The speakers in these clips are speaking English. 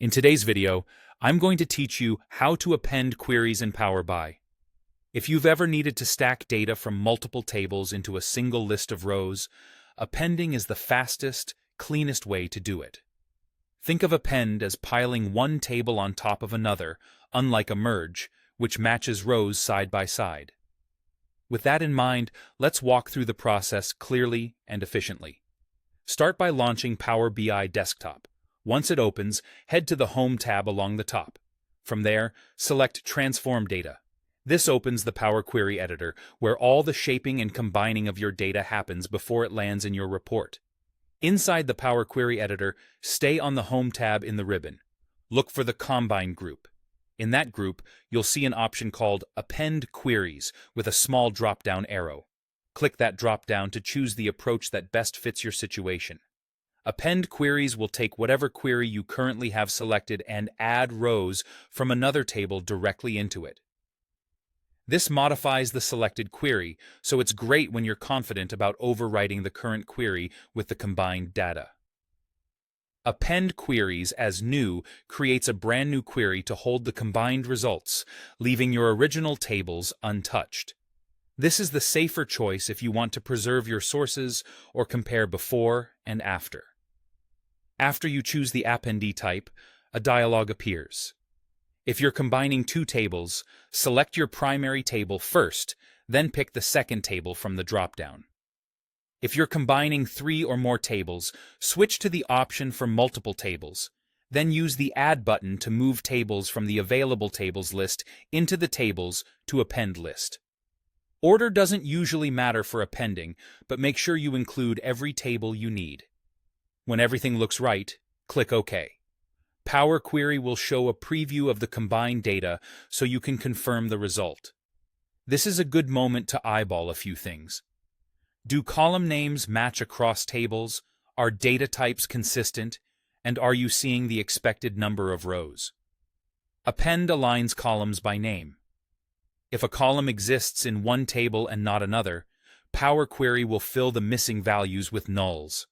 In today's video, I'm going to teach you how to append queries in Power BI. If you've ever needed to stack data from multiple tables into a single list of rows, appending is the fastest, cleanest way to do it. Think of append as piling one table on top of another, unlike a merge, which matches rows side by side. With that in mind, let's walk through the process clearly and efficiently. Start by launching Power BI Desktop. Once it opens, head to the Home tab along the top. From there, select Transform Data. This opens the Power Query Editor, where all the shaping and combining of your data happens before it lands in your report. Inside the Power Query Editor, stay on the Home tab in the ribbon. Look for the Combine group. In that group, you'll see an option called Append Queries with a small drop-down arrow. Click that drop-down to choose the approach that best fits your situation. Append Queries will take whatever query you currently have selected and add rows from another table directly into it. This modifies the selected query, so it's great when you're confident about overwriting the current query with the combined data. Append Queries as new creates a brand new query to hold the combined results, leaving your original tables untouched. This is the safer choice if you want to preserve your sources or compare before and after. After you choose the appendee type, a dialog appears. If you're combining two tables, select your primary table first, then pick the second table from the drop-down. If you're combining 3 or more tables, switch to the option for multiple tables. Then use the Add button to move tables from the Available Tables list into the Tables to Append list. Order doesn't usually matter for appending, but make sure you include every table you need. When everything looks right, click OK. Power Query will show a preview of the combined data so you can confirm the result. This is a good moment to eyeball a few things. Do column names match across tables? Are data types consistent? And are you seeing the expected number of rows? Append aligns columns by name. If a column exists in one table and not another, Power Query will fill the missing values with nulls.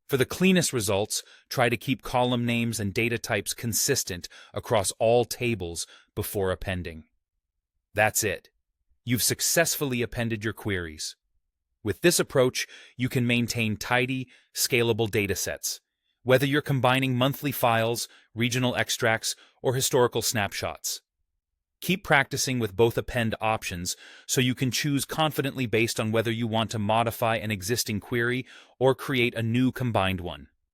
For the cleanest results, try to keep column names and data types consistent across all tables before appending. That's it. You've successfully appended your queries. With this approach, you can maintain tidy, scalable datasets, whether you're combining monthly files, regional extracts, or historical snapshots. Keep practicing with both append options so you can choose confidently based on whether you want to modify an existing query or create a new combined one.